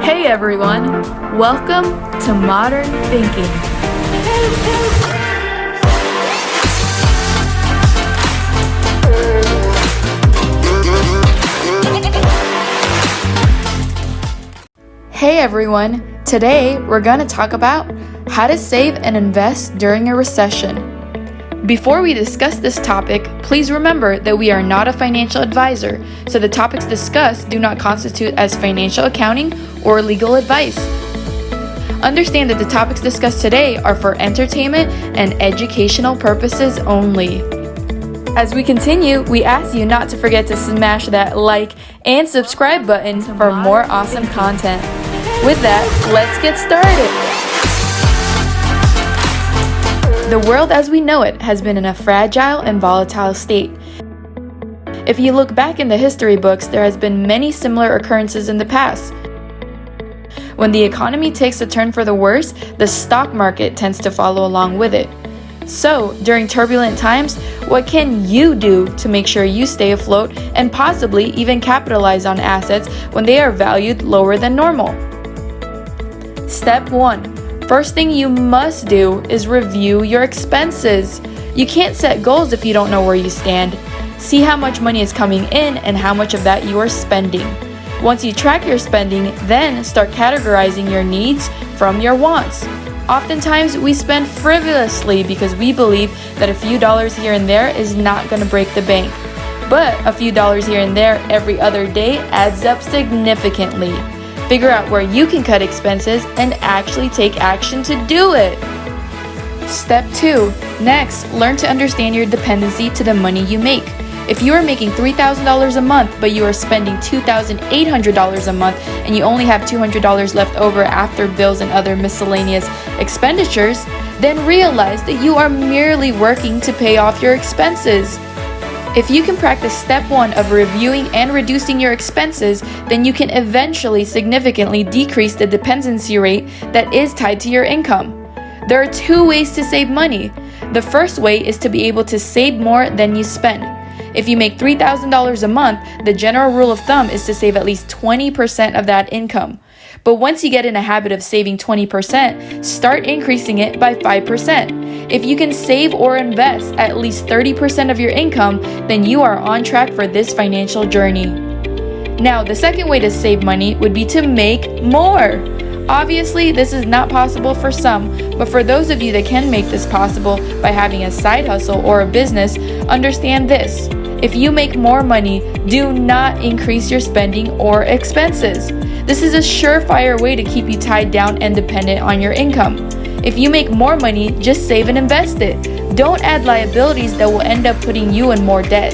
Hey everyone, welcome to Modern Thinking. Hey everyone, today we're going to talk about how to save and invest during a recession. Before we discuss this topic, please remember that we are not a financial advisor, so the topics discussed do not constitute as financial accounting or legal advice. Understand that the topics discussed today are for entertainment and educational purposes only. As we continue, we ask you not to forget to smash that like and subscribe button for more awesome content. With that, let's get started. The world as we know it has been in a fragile and volatile state. If you look back in the history books, there has been many similar occurrences in the past. When the economy takes a turn for the worse, the stock market tends to follow along with it. So, during turbulent times, what can you do to make sure you stay afloat and possibly even capitalize on assets when they are valued lower than normal? Step 1. First thing you must do is review your expenses. You can't set goals if you don't know where you stand. See how much money is coming in and how much of that you are spending. Once you track your spending, then start categorizing your needs from your wants. Oftentimes, we spend frivolously because we believe that a few dollars here and there is not going to break the bank. But a few dollars here and there every other day adds up significantly. Figure out where you can cut expenses and actually take action to do it. Step 2. Next, learn to understand your dependency to the money you make. If you are making $3,000 a month, but you are spending $2,800 a month, and you only have $200 left over after bills and other miscellaneous expenditures, then realize that you are merely working to pay off your expenses. If you can practice step 1 of reviewing and reducing your expenses, then you can eventually significantly decrease the dependency rate that is tied to your income. There are 2 ways to save money. The first way is to be able to save more than you spend. If you make $3,000 a month, the general rule of thumb is to save at least 20% of that income. But once you get in a habit of saving 20%, start increasing it by 5%. If you can save or invest at least 30% of your income, then you are on track for this financial journey. Now, the second way to save money would be to make more. Obviously, this is not possible for some, but for those of you that can make this possible by having a side hustle or a business, understand this. If you make more money, do not increase your spending or expenses. This is a surefire way to keep you tied down and dependent on your income. If you make more money, just save and invest it. Don't add liabilities that will end up putting you in more debt.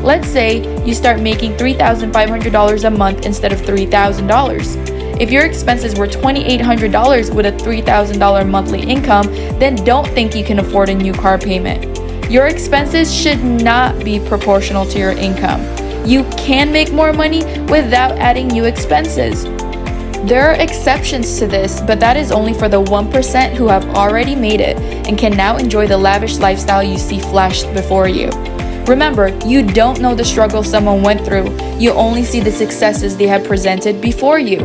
Let's say you start making $3,500 a month instead of $3,000. If your expenses were $2,800 with a $3,000 monthly income, then don't think you can afford a new car payment. Your expenses should not be proportional to your income. You can make more money without adding new expenses. There are exceptions to this, but that is only for the 1% who have already made it and can now enjoy the lavish lifestyle you see flashed before you. Remember, you don't know the struggle someone went through. You only see the successes they have presented before you.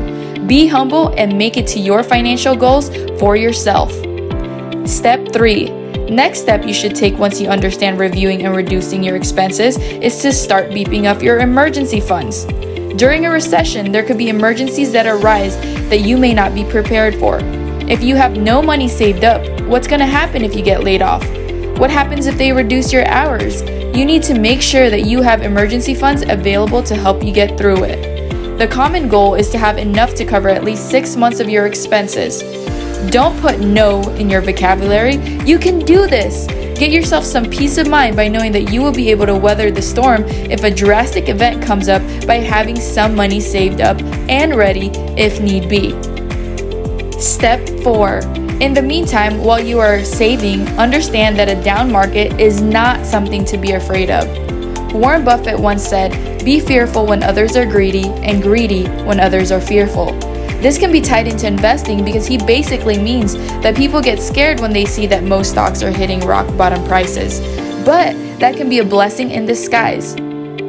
Be humble and make it to your financial goals for yourself. Step 3. Next step you should take once you understand reviewing and reducing your expenses is to start beefing up your emergency funds. During a recession, there could be emergencies that arise that you may not be prepared for. If you have no money saved up, what's going to happen if you get laid off? What happens if they reduce your hours? You need to make sure that you have emergency funds available to help you get through it. The common goal is to have enough to cover at least 6 months of your expenses. Don't put no in your vocabulary. You can do this. Get yourself some peace of mind by knowing that you will be able to weather the storm if a drastic event comes up by having some money saved up and ready if need be. Step 4. In the meantime, while you are saving, understand that a down market is not something to be afraid of. Warren Buffett once said, "Be fearful when others are greedy, and greedy when others are fearful." This can be tied into investing because he basically means that people get scared when they see that most stocks are hitting rock bottom prices. But that can be a blessing in disguise.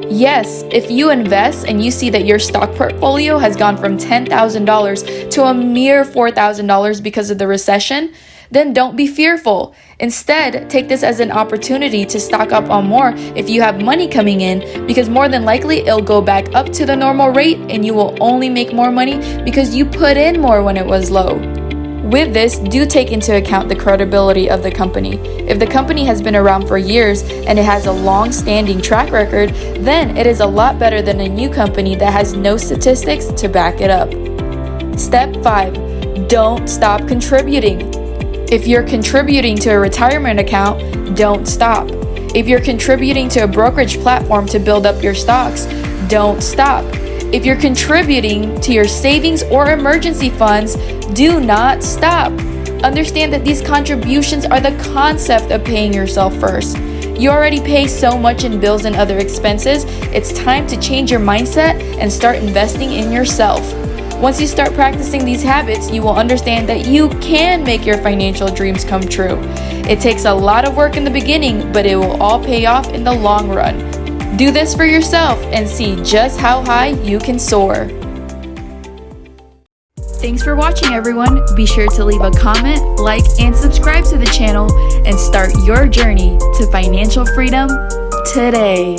Yes, if you invest and you see that your stock portfolio has gone from $10,000 to a mere $4,000 because of the recession, then don't be fearful. Instead, take this as an opportunity to stock up on more if you have money coming in, because more than likely it'll go back up to the normal rate and you will only make more money because you put in more when it was low. With this, do take into account the credibility of the company. If the company has been around for years and it has a long-standing track record, then it is a lot better than a new company that has no statistics to back it up. Step 5. Don't stop contributing. If you're contributing to a retirement account, don't stop. If you're contributing to a brokerage platform to build up your stocks, don't stop. If you're contributing to your savings or emergency funds, do not stop. Understand that these contributions are the concept of paying yourself first. You already pay so much in bills and other expenses. It's time to change your mindset and start investing in yourself. Once you start practicing these habits, you will understand that you can make your financial dreams come true. It takes a lot of work in the beginning, but it will all pay off in the long run. Do this for yourself and see just how high you can soar. Thanks for watching, everyone. Be sure to leave a comment, like, and subscribe to the channel and start your journey to financial freedom today.